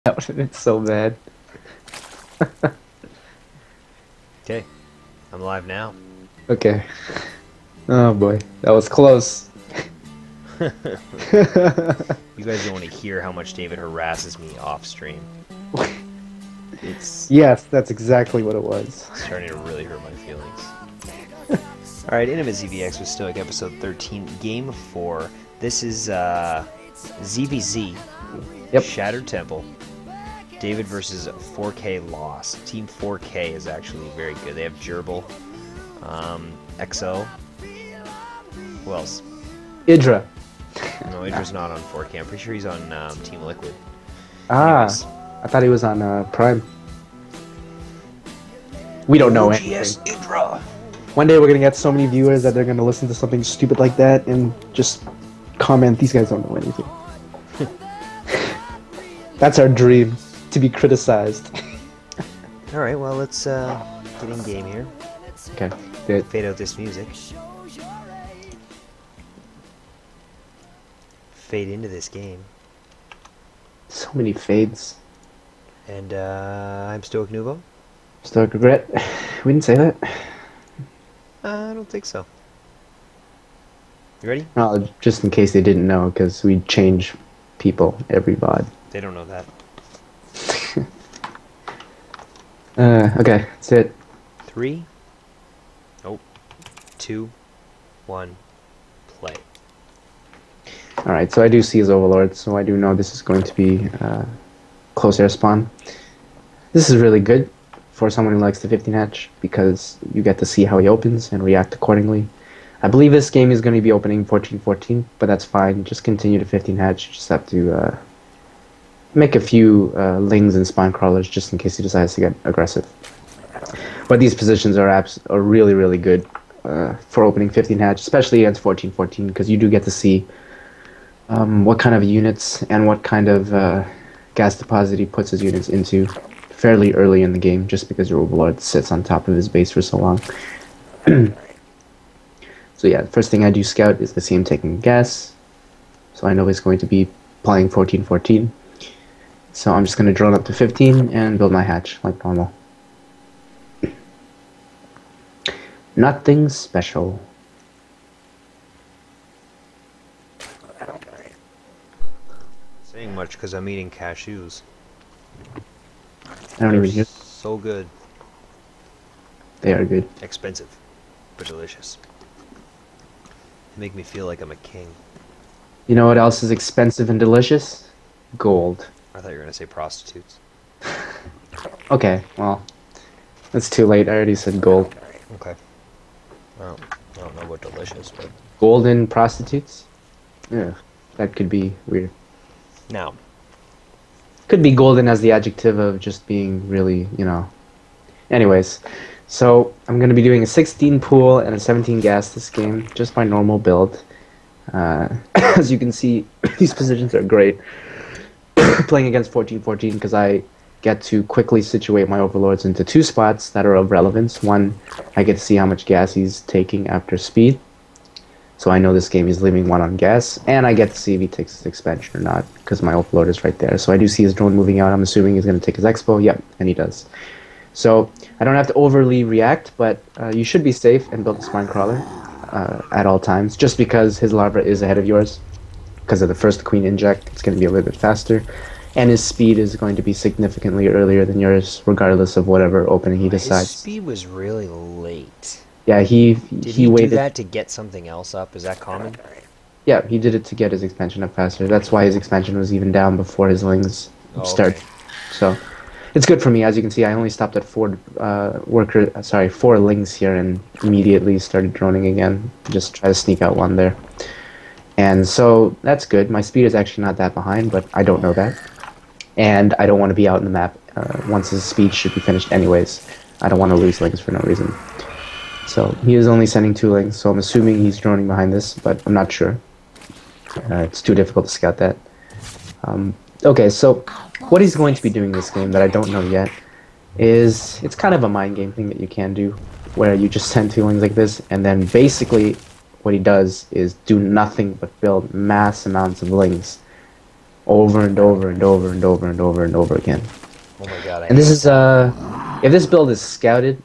That would have been so bad. Okay, I'm live now. Okay. Oh boy, that was close. You guys don't want to hear how much David harasses me off stream. It's Yes, that's exactly what it was. starting to really hurt my feelings. Alright, Intimate ZvX with Stoic episode 13, game 4. This is ZvZ. Yep. Shattered Temple. David versus FourKLost. Team 4K is actually very good. They have Gerbil, XO. Who else? Idra. No, Idra's not on 4K. I'm pretty sure he's on Team Liquid. Ah, Anyways. I thought he was on Prime. We don't know anything. Yes, Idra. One day we're gonna get so many viewers that they're gonna listen to something stupid like that and just comment, these guys don't know anything. That's our dream, to be criticized. Alright, well, let's get in game here. Okay, good. Fade out this music. Fade into this game. So many fades. And I'm Stoic Nuvo. Stoic regret. We didn't say that. I don't think so. You ready? Well, just in case they didn't know, because we change people every VOD. They don't know that. Okay, that's it. 3. Nope. 2. 1. Play. Alright, so I do see his Overlord, so I do know this is going to be close air spawn. This is really good for someone who likes the 15 hatch, because you get to see how he opens and react accordingly. I believe this game is going to be opening 14-14, but that's fine. Just continue to 15 hatch. You just have to make a few lings and spawn crawlers just in case he decides to get aggressive. But these positions are really, really good for opening 15 hatch, especially against 14-14, because you do get to see what kind of units and what kind of gas deposit he puts his units into fairly early in the game, just because your Overlord sits on top of his base for so long. So yeah, the first thing I do scout is to see him taking gas, so I know he's going to be playing 14-14. So I'm just going to drone up to 15 and build my hatch like normal. Nothing special. Saying much because I'm eating cashews. I don't even hear. So good. They are good. Expensive. But delicious. Make me feel like I'm a king. You know what else is expensive and delicious? Gold. I thought you were going to say prostitutes. Okay, well, it's too late. I already said gold. Okay. Well, I don't know what delicious, but... Golden prostitutes? Yeah, that could be weird. Now. Could be golden as the adjective of just being really, you know. Anyways, so I'm going to be doing a 16 pool and a 17 gas this game, just my normal build. As you can see, these positions are great. Playing against 14-14 because I get to quickly situate my Overlords into two spots that are of relevance. One, I get to see how much gas he's taking after speed, so I know this game he's leaving one on gas, and I get to see if he takes his expansion or not because my Overlord is right there. So I do see his drone moving out. I'm assuming he's going to take his expo. Yep, and he does. So I don't have to overly react, but you should be safe and build a spine crawler at all times, just because his larva is ahead of yours. Because of the first queen inject, it's going to be a little bit faster, and his speed is going to be significantly earlier than yours, regardless of whatever opening he decides. His speed was really late. Yeah, Did he waited. do that to get something else up? Is that common? Yeah, he did it to get his expansion up faster. That's why his expansion was even down before his lings start. Okay. So it's good for me. As you can see, I only stopped at 4 lings here and immediately started droning again. Just try to sneak out one there. And so that's good. My speed is actually not that behind, but I don't know that. And I don't want to be out in the map once his speed should be finished anyways. I don't want to lose lings for no reason. So he is only sending 2 lings, so I'm assuming he's droning behind this, but I'm not sure. It's too difficult to scout that. Okay, so what he's going to be doing this game that I don't know yet is, it's kind of a mind game thing that you can do, where you just send 2 lings like this, and then basically what he does is do nothing but build mass amounts of lings over and over and over and over and over and over again. Oh my god, And this is if this build is scouted,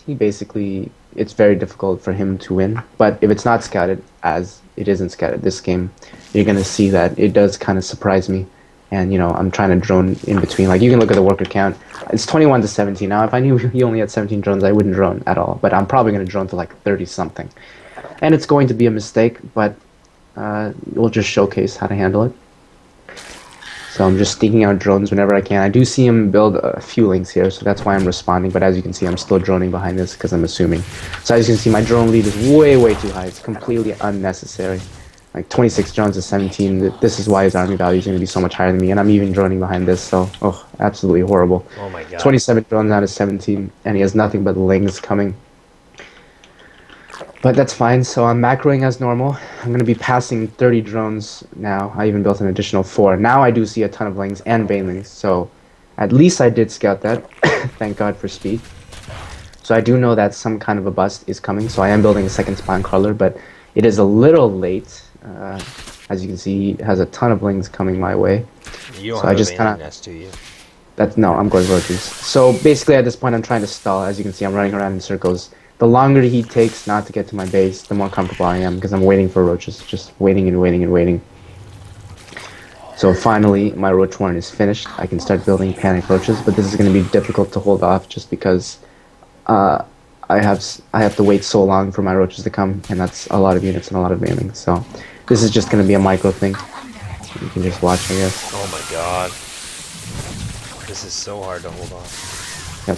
he basically, it's very difficult for him to win. But if it's not scouted, as it isn't scouted this game, you're gonna see that it does kind of surprise me. And you know, I'm trying to drone in between. Like you can look at the worker count. It's 21 to 17. Now, if I knew he only had 17 drones, I wouldn't drone at all. But I'm probably gonna drone to like 30 something. And it's going to be a mistake, but we'll just showcase how to handle it. So I'm just sneaking out drones whenever I can. I do see him build a few links here, so that's why I'm responding. But as you can see, I'm still droning behind this because I'm assuming. So as you can see, my drone lead is way, way too high. It's completely unnecessary. Like 26 drones to 17. This is why his army value is going to be so much higher than me. And I'm even droning behind this, so absolutely horrible. Oh my god. 27 drones out of 17, and he has nothing but lings coming. But that's fine, so I'm macroing as normal. I'm going to be passing 30 drones now. I even built an additional 4. Now I do see a ton of lings and banelings, so at least I did scout that. Thank God for speed. So I do know that some kind of a bust is coming, so I am building a second spine crawler, but it is a little late. As you can see, he has a ton of lings coming my way. You don't so have I just a kind nest, do you? No, I'm going roaches. So basically at this point I'm trying to stall. As you can see, I'm running around in circles. The longer he takes not to get to my base, the more comfortable I am because I'm waiting for roaches, just waiting and waiting and waiting. So finally, my roach warren is finished. I can start building panic roaches, but this is going to be difficult to hold off just because I have to wait so long for my roaches to come, and that's a lot of units and a lot of banning. So this is just going to be a micro thing. You can just watch, I guess. Oh my god. This is so hard to hold off. Yep.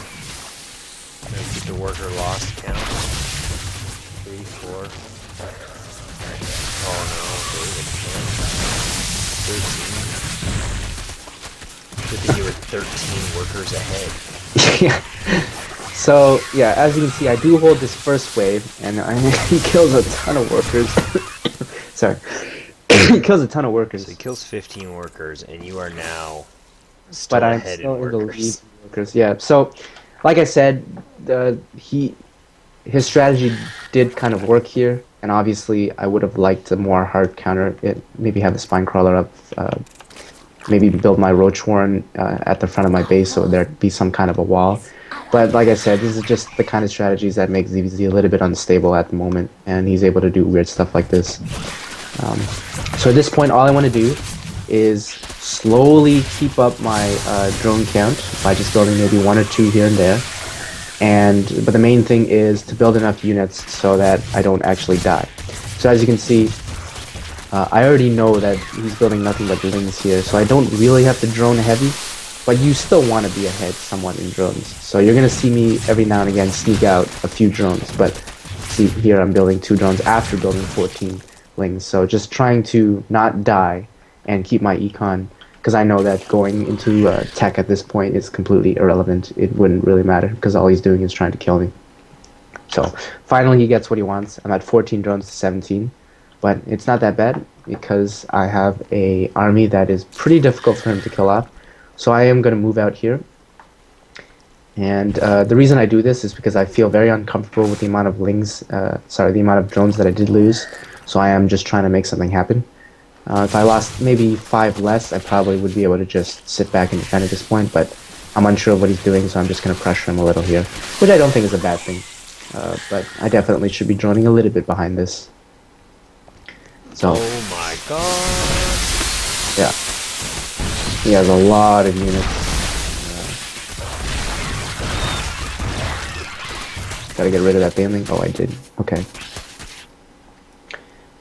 I'm gonna keep the worker lost count. 3, 4. Oh no, David. 13. Good thing you were 13 workers ahead. Yeah. So, yeah, as you can see, I do hold this first wave, and he kills a ton of workers. Sorry. He kills a ton of workers. So he kills 15 workers, and you are now still but I'm ahead still in in the lead workers. in workers. Yeah, so, like I said, his strategy did kind of work here, and obviously I would have liked a more hard counter. Maybe have the spine crawler up, maybe build my roach warren at the front of my base so there'd be some kind of a wall. But like I said, this is just the kind of strategies that make ZvZ a little bit unstable at the moment, and he's able to do weird stuff like this. So at this point, all I want to do is slowly keep up my drone count by just building maybe 1 or 2 here and there. But the main thing is to build enough units so that I don't actually die. So as you can see, I already know that he's building nothing but lings here, so I don't really have to drone heavy. But you still want to be ahead somewhat in drones. So you're going to see me every now and again sneak out a few drones. But see here I'm building 2 drones after building 14 lings. So just trying to not die and keep my econ. Because I know that going into tech at this point is completely irrelevant. It wouldn't really matter because all he's doing is trying to kill me. So finally he gets what he wants. I'm at 14 drones to 17. But it's not that bad because I have a army that is pretty difficult for him to kill off. So I am going to move out here, and the reason I do this is because I feel very uncomfortable with the amount of the amount of drones that I did lose, so I am just trying to make something happen. If I lost maybe 5 less, I probably would be able to just sit back and defend at this point, but I'm unsure of what he's doing, so I'm just going to pressure him a little here, which I don't think is a bad thing, but I definitely should be droning a little bit behind this. So, oh my god. Yeah. He has a lot of units. Gotta get rid of that banning. Oh, I did. Okay.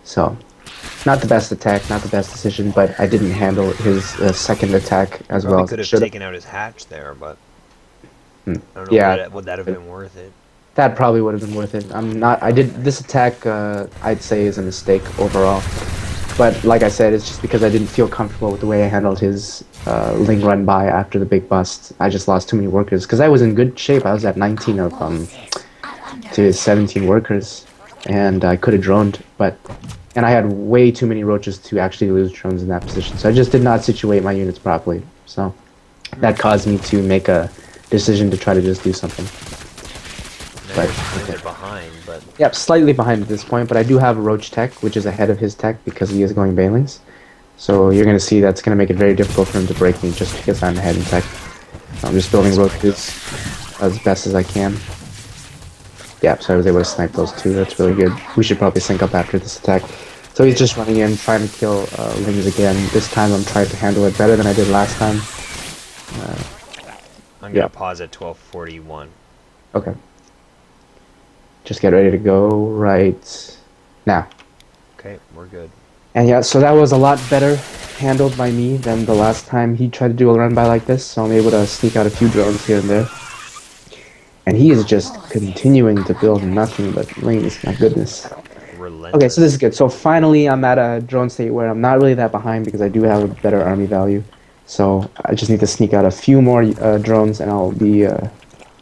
So, not the best attack, not the best decision, but I didn't handle his second attack as Probably well as could I have should have. taken out his hatch there, but Hmm. I don't know. Yeah. Would that have been worth it? That probably would have been worth it. I did this attack. I'd say is a mistake overall. But like I said, it's just because I didn't feel comfortable with the way I handled his ling run by after the big bust. I just lost too many workers because I was in good shape. I was at 19 of to 17 workers, and I could have droned, and I had way too many roaches to actually lose drones in that position. So I just did not situate my units properly. So that caused me to make a decision to try to just do something. But they're behind, but Yep, slightly behind at this point, but I do have Roach Tech, which is ahead of his tech because he is going Banelings. So you're going to see that's going to make it very difficult for him to break me just because I'm ahead in tech. So I'm just building roaches as best as I can. Yeah, so I was able to snipe those two. That's really good. We should probably sync up after this attack. So he's just running in, trying to kill Lings again. This time I'm trying to handle it better than I did last time. I'm going to pause at 12:41. Okay. Just get ready to go right now. Okay, we're good. And yeah, so that was a lot better handled by me than the last time he tried to do a run-by like this, so I'm able to sneak out a few drones here and there. And he is just continuing to build nothing but Lings, my goodness. Relentless. Okay, so this is good. So finally I'm at a drone state where I'm not really that behind because I do have a better army value. So I just need to sneak out a few more drones and I'll be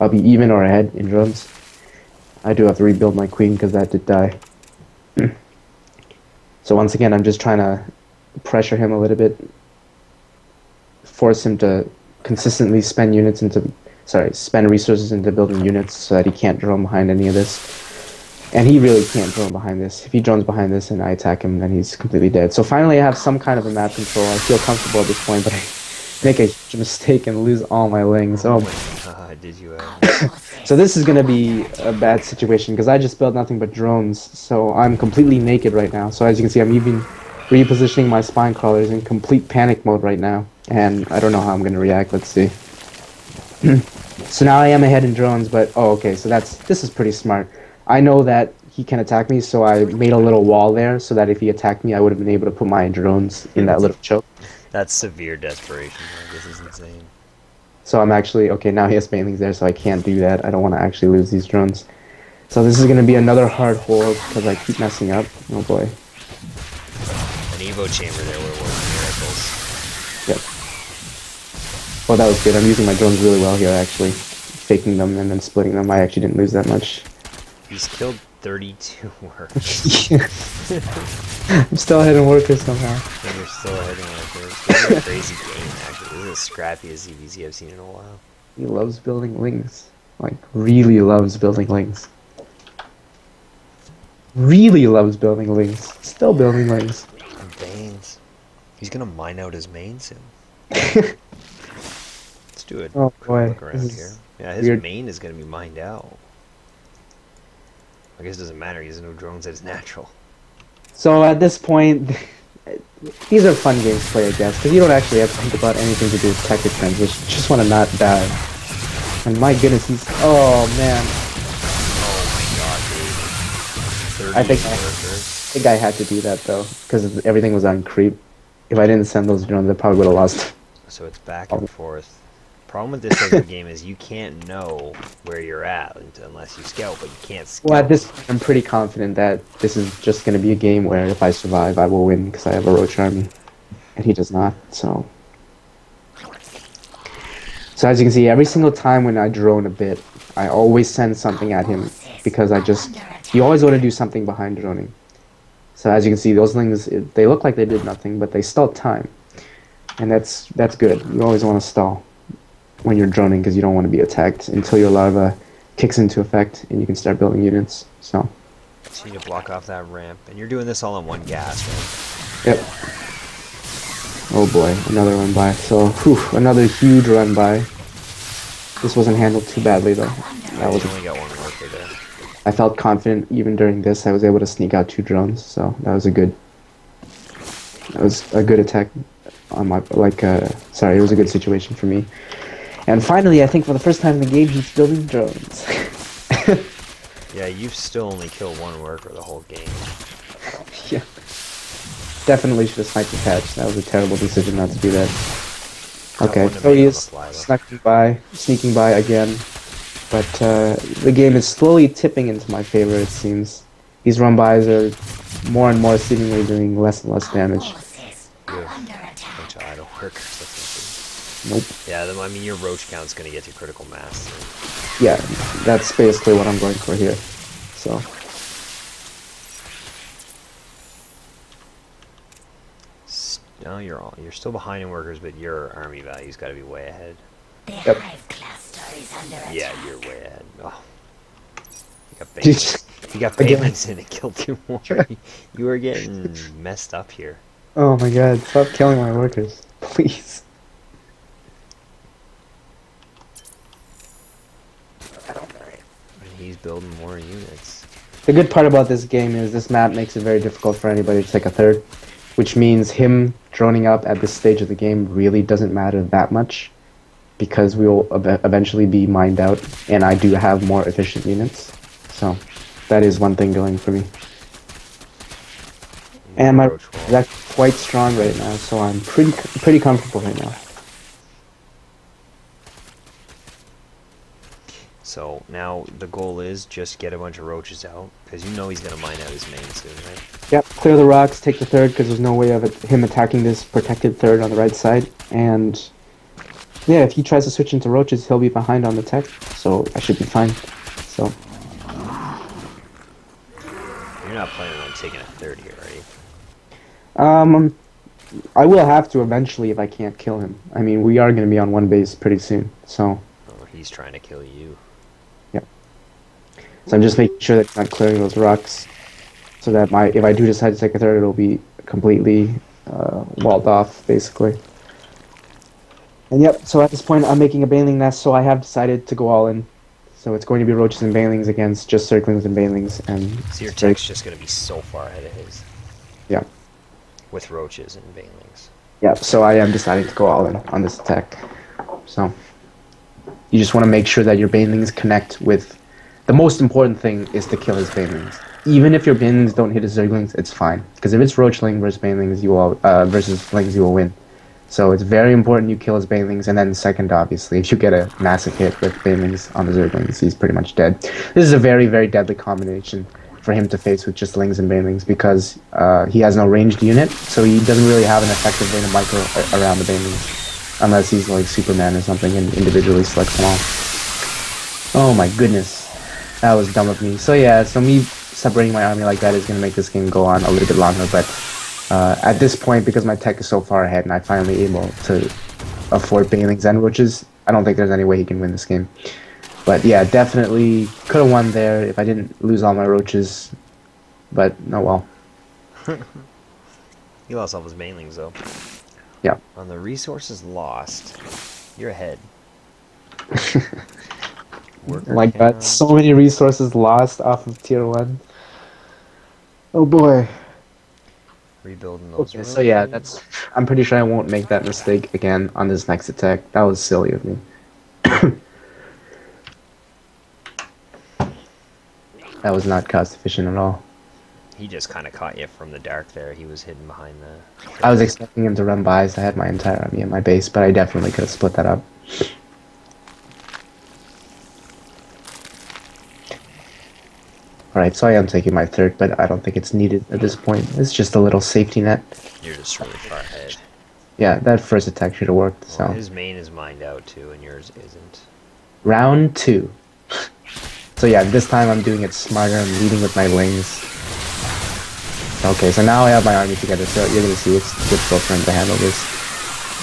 even or ahead in drones. I do have to rebuild my queen because that did die. So once again, I'm just trying to pressure him a little bit, force him to consistently spend resources into building units so that he can't drone behind any of this. And he really can't drone behind this. If he drones behind this and I attack him, then he's completely dead. So finally I have some kind of a map control. I feel comfortable at this point, but I make a huge mistake and lose all my Lings. Oh my god, did you So this is going to be a bad situation because I just built nothing but drones. So I'm completely naked right now. So as you can see, I'm even repositioning my spine crawlers in complete panic mode right now. And I don't know how I'm going to react. Let's see. So now I am ahead in drones, but okay, so this is pretty smart. I know that he can attack me, so I made a little wall there so that if he attacked me, I would have been able to put my drones in that little choke. That's severe desperation. This is insane. So I'm actually, okay, now he has banelings there, so I can't do that. I don't want to actually lose these drones. So this is going to be another hard hold because I keep messing up. Oh boy. An Evo chamber there would have worked miracles. Yep. Oh, that was good. I'm using my drones really well here, actually. Faking them and then splitting them. I actually didn't lose that much. He's killed 32 workers. I'm still ahead in workers somehow. And you're still ahead in workers. This is a crazy game, actually. This is as scrappy as ZvZ I've seen in a while. He loves building Lings. Like, really loves building Lings. Really loves building Lings. Still building Lings. And Banes. He's gonna mine out his main soon. Let's do it. Oh boy. Look around here. Yeah, his main is gonna be mined out. I guess it doesn't matter, he has no drones, that's natural. So at this point, these are fun games to play, I guess, because you don't actually have to think about anything to do with tactic transition. You just want to not die. And my goodness, he's... Oh, man. Oh my god, dude. I think I had to do that, though, because everything was on creep. If I didn't send those drones, I probably would have lost. So it's back and forth. Problem with this type of game is you can't know where you're at unless you scout, but you can't scout. Well, at this point, I'm pretty confident that this is just going to be a game where if I survive, I will win because I have a roach army, and he does not. So as you can see, every single time when I drone a bit, I always send something at him because you always want to do something behind droning. So as you can see, those things, they look like they did nothing, but they stall time, and that's good. You always want to stall when you're droning because you don't want to be attacked until your larva kicks into effect and you can start building units. So you need to block off that ramp, and you're doing this all on one gas, right? Yep. Oh boy, another run by. So another huge run by. This wasn't handled too badly though. That was only got one worker there. I felt confident even during this. I was able to sneak out 2 drones, so that was a good attack on my sorry, it was a good situation for me. And finally, I think for the first time in the game, he's building drones. Yeah, you've still only killed 1 worker the whole game. Yeah. Definitely should have sniped the patch. That was a terrible decision not to do that. Okay, so he is sneaking by again. But the game is slowly tipping into my favor, it seems. These run-bys are more and more seemingly doing less and less damage. Bunch of idle workers. Nope. Yeah, I mean, your roach count's gonna get to critical mass. So. Yeah, that's basically what I'm going for here. So. No, you're still behind in workers, but your army value's got to be way ahead. Yep. Yeah, you're way ahead. Oh. You got banelings in it, killed 2 more. You are getting messed up here. Oh my god, stop killing my workers. Please. And he's building more units. The good part about this game is this map makes it very difficult for anybody to take a third, which means him droning up at this stage of the game really doesn't matter that much because we will eventually be mined out, and I do have more efficient units. So that is one thing going for me. And my that's quite strong right now, so I'm pretty comfortable right now. So now the goal is just get a bunch of roaches out, because you know he's going to mine out his main soon, right? Yep, clear the rocks, take the third, because there's no way of him attacking this protected third on the right side. And yeah, if he tries to switch into roaches, he'll be behind on the tech, so I should be fine. So you're not planning on taking a third here, are you? I will have to eventually if I can't kill him. I mean, we are going to be on one base pretty soon, so. Oh, he's trying to kill you. Yep. So I'm just making sure that I'm not clearing those rocks, so that if I do decide to take a third, it'll be completely walled off, basically. And yep, so at this point, I'm making a baneling nest, so I have decided to go all in. So it's going to be roaches and banelings against just circlings and banelings, and. So your tech's just going to be so far ahead of his. Yeah. With roaches and banelings. Yeah, so I am deciding to go all in on this attack. So you just want to make sure that your banelings connect with. The most important thing is to kill his banelings. Even if your banelings don't hit his zerglings, it's fine. Because if it's roachling versus banelings, you will versus flings, you will win. So it's very important you kill his banelings, and then second, obviously, if you get a massive hit with banelings on the zerglings, he's pretty much dead. This is a very, very deadly combination for him to face with just lings and banelings, because he has no ranged unit, so he doesn't really have an effective way to micro around the banelings, unless he's like Superman or something and individually selects them all. Oh my goodness, that was dumb of me. So yeah, so me separating my army like that is going to make this game go on a little bit longer, but at this point, because my tech is so far ahead and I'm finally able to afford banelings and roaches, I don't think there's any way he can win this game. But yeah, definitely could have won there if I didn't lose all my roaches. But oh well. He lost all his banelings though. Yeah. On the resources lost, you're ahead. Like that, so many resources lost off of tier 1. Oh boy. Rebuilding those. Okay, so yeah, I'm pretty sure I won't make that mistake again on this next attack. That was silly of me. That was not cost efficient at all. He just kind of caught you from the dark there. He was hidden behind the... I was expecting him to run by, so I had my entire army at my base, but I definitely could have split that up. Alright, so I am taking my third, but I don't think it's needed at this point. It's just a little safety net. You're just really far ahead. Yeah, that first attack should have worked, so... Well, his main is mined out too, and yours isn't. Round 2. So yeah, this time I'm doing it smarter. I'm leading with my lings. Okay, so now I have my army together, so you're gonna see it's difficult for him to handle this.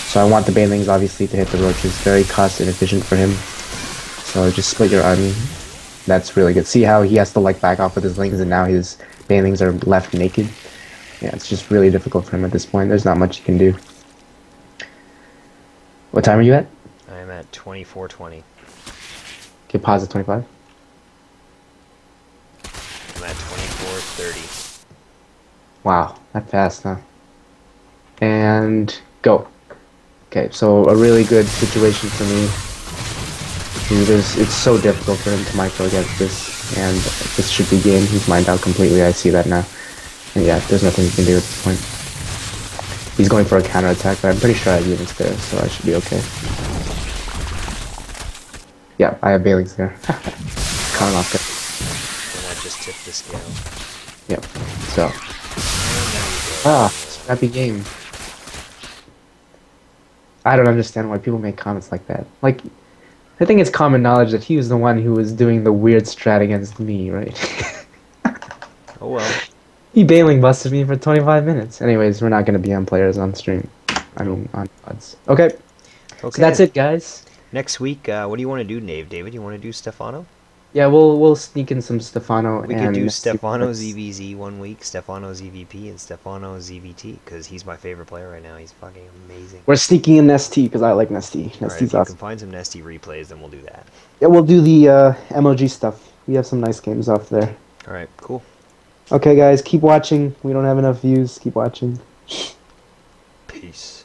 So I want the banelings obviously to hit the roaches. Very cost inefficient for him. So just split your army. That's really good. See how he has to like back off with his lings, and now his banelings are left naked. Yeah, it's just really difficult for him at this point. There's not much you can do. What time are you at? I'm at 24:20. Okay, pause at 25. I'm at 24:30. Wow, that fast, huh? And go. Okay, so a really good situation for me. It's so difficult for him to micro against this, and this should be game. He's mined out completely, I see that now. And yeah, there's nothing he can do at this point. He's going for a counter attack, but I'm pretty sure I have units there, so I should be okay. Yeah, I have Bailings there. Coming off there. And that just tipped the scale. Yep, so. Ah, scrappy game. I don't understand why people make comments like that. Like, I think it's common knowledge that he was the one who was doing the weird strat against me, right? Oh well. He bailing busted me for 25 minutes. Anyways, we're not going to be on players on stream. I mean, on odds. Okay. So that's it, guys. Next week, what do you want to do, David? You want to do Stefano? Yeah, we'll sneak in some Stefano We could and do Nesty Stefano picks. ZvZ one week, Stefano ZVP, and Stefano ZVT because he's my favorite player right now. He's fucking amazing. We're sneaking in Nesty because I like Nesty. All right, if Nesty's you can awesome. find some Nesty replays, then we'll do that. Yeah, we'll do the MOG stuff. We have some nice games off there. All right, cool. Okay, guys, keep watching. We don't have enough views. Keep watching. Peace.